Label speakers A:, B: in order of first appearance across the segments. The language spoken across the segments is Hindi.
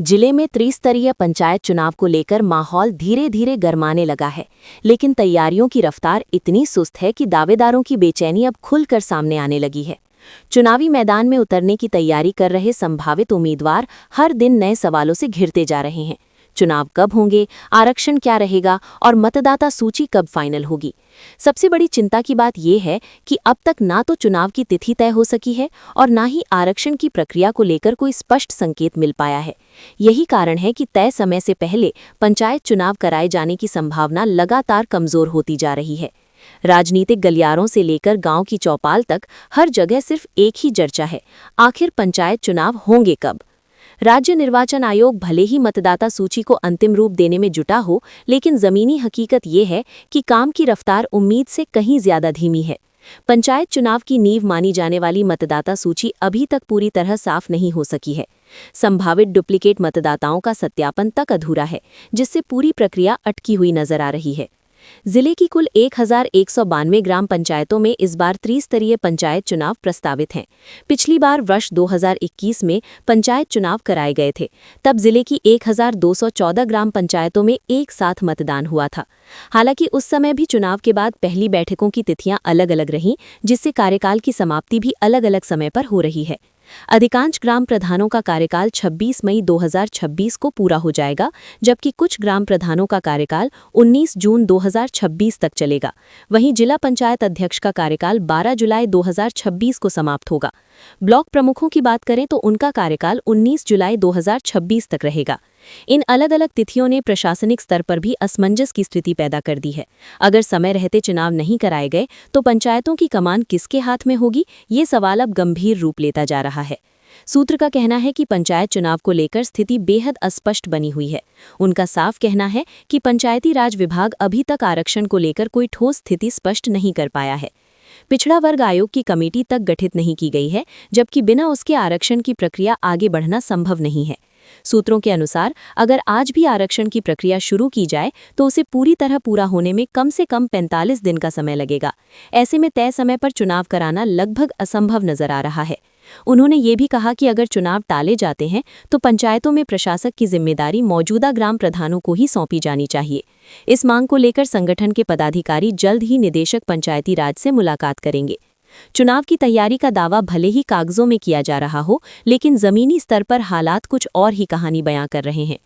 A: जिले में त्रिस्तरीय पंचायत चुनाव को लेकर माहौल धीरे धीरे गरमाने लगा है, लेकिन तैयारियों की रफ्तार इतनी सुस्त है कि दावेदारों की बेचैनी अब खुलकर सामने आने लगी है। चुनावी मैदान में उतरने की तैयारी कर रहे संभावित उम्मीदवार हर दिन नए सवालों से घिरते जा रहे हैं। चुनाव कब होंगे, आरक्षण क्या रहेगा और मतदाता सूची कब फाइनल होगी। सबसे बड़ी चिंता की बात यह है कि अब तक ना तो चुनाव की तिथि तय हो सकी है और ना ही आरक्षण की प्रक्रिया को लेकर कोई स्पष्ट संकेत मिल पाया है। यही कारण है कि तय समय से पहले पंचायत चुनाव कराए जाने की संभावना लगातार कमजोर होती जा रही है। राजनीतिक गलियारों से लेकर गांव की चौपाल तक हर जगह सिर्फ एक ही चर्चा है, आखिर पंचायत चुनाव होंगे कब। राज्य निर्वाचन आयोग भले ही मतदाता सूची को अंतिम रूप देने में जुटा हो, लेकिन जमीनी हकीकत ये है कि काम की रफ्तार उम्मीद से कहीं ज्यादा धीमी है। पंचायत चुनाव की नींव मानी जाने वाली मतदाता सूची अभी तक पूरी तरह साफ नहीं हो सकी है। संभावित डुप्लीकेट मतदाताओं का सत्यापन तक अधूरा है, जिससे पूरी प्रक्रिया अटकी हुई नजर आ रही है। जिले की कुल 1192 ग्राम पंचायतों में इस बार त्रिस्तरीय पंचायत चुनाव प्रस्तावित हैं। पिछली बार वर्ष 2021 में पंचायत चुनाव कराए गए थे, तब जिले की 1214 ग्राम पंचायतों में एक साथ मतदान हुआ था। हालांकि उस समय भी चुनाव के बाद पहली बैठकों की तिथियां अलग अलग रहीं, जिससे कार्यकाल की समाप्ति भी अलग अलग समय पर हो रही है। अधिकांश ग्राम प्रधानों का कार्यकाल 26 मई 2026 को पूरा हो जाएगा, जबकि कुछ ग्राम प्रधानों का कार्यकाल 19 जून 2026 तक चलेगा। वहीं जिला पंचायत अध्यक्ष का कार्यकाल 12 जुलाई 2026 को समाप्त होगा। ब्लॉक प्रमुखों की बात करें तो उनका कार्यकाल 19 जुलाई 2026 तक रहेगा। इन अलग अलग तिथियों ने प्रशासनिक स्तर पर भी असमंजस की स्थिति पैदा कर दी है। अगर समय रहते चुनाव नहीं कराए गए तो पंचायतों की कमान किसके हाथ में होगी, ये सवाल अब गंभीर रूप लेता जा रहा है। सूत्र का कहना है कि पंचायत चुनाव को लेकर स्थिति बेहद अस्पष्ट बनी हुई है। उनका साफ कहना है कि पंचायती राज विभाग अभी तक आरक्षण को लेकर कोई ठोस स्थिति स्पष्ट नहीं कर पाया है। पिछड़ा वर्ग आयोग की कमेटी तक गठित नहीं की गई है, जबकि बिना उसके आरक्षण की प्रक्रिया आगे बढ़ना संभव नहीं है। सूत्रों के अनुसार अगर आज भी आरक्षण की प्रक्रिया शुरू की जाए तो उसे पूरी तरह पूरा होने में कम से कम 45 दिन का समय लगेगा। ऐसे में तय समय पर चुनाव कराना लगभग असंभव नजर आ रहा है। उन्होंने ये भी कहा कि अगर चुनाव टाले जाते हैं तो पंचायतों में प्रशासक की जिम्मेदारी मौजूदा ग्राम प्रधानों को ही सौंपी जानी चाहिए। इस मांग को लेकर संगठन के पदाधिकारी जल्द ही निदेशक पंचायती राज से मुलाकात करेंगे। चुनाव की तैयारी का दावा भले ही कागजों में किया जा रहा हो, लेकिन जमीनी स्तर पर हालात कुछ और ही कहानी बयां कर रहे हैं।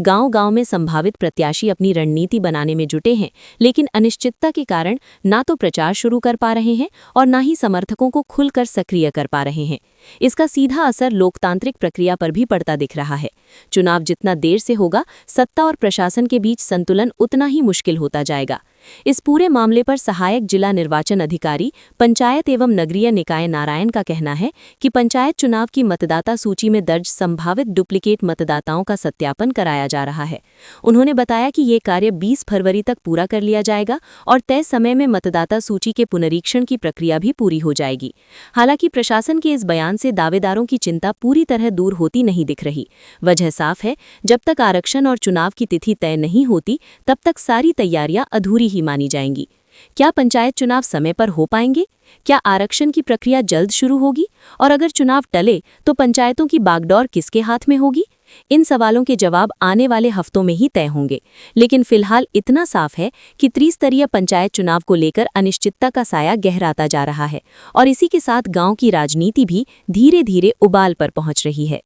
A: गांव-गांव में संभावित प्रत्याशी अपनी रणनीति बनाने में जुटे हैं, लेकिन अनिश्चितता के कारण ना तो प्रचार शुरू कर पा रहे हैं और ना ही समर्थकों को खुलकर सक्रिय कर पा रहे हैं। इसका सीधा असर लोकतांत्रिक प्रक्रिया पर भी पड़ता दिख रहा है। चुनाव जितना देर से होगा, सत्ता और प्रशासन के बीच संतुलन उतना ही मुश्किल होता जाएगा। इस पूरे मामले पर सहायक जिला निर्वाचन अधिकारी पंचायत एवं नगरीय निकाय नारायण का कहना है कि पंचायत चुनाव की मतदाता सूची में दर्ज संभावित डुप्लीकेट मतदाताओं का सत्यापन कराया जा रहा है। उन्होंने बताया कि ये कार्य 20 फरवरी तक पूरा कर लिया जाएगा और तय समय में मतदाता सूची के पुनरीक्षण की प्रक्रिया भी पूरी हो जाएगी। हालांकि प्रशासन के इस बयान से दावेदारों की चिंता पूरी तरह दूर होती नहीं दिख रही। वजह साफ है, जब तक आरक्षण और चुनाव की तिथि तय नहीं होती, तब तक सारी तैयारियां अधूरी ही मानी जाएंगी। क्या पंचायत चुनाव समय पर हो पाएंगे? क्या आरक्षण की प्रक्रिया जल्द शुरू होगी? और अगर चुनाव टले तो पंचायतों की बागडोर किसके हाथ में होगी? इन सवालों के जवाब आने वाले हफ्तों में ही तय होंगे। लेकिन फिलहाल इतना साफ है कि त्रिस्तरीय पंचायत चुनाव को लेकर अनिश्चितता का साया गहराता जा रहा है और इसी के साथ गांव की राजनीति भी धीरे धीरे उबाल पर पहुंच रही है।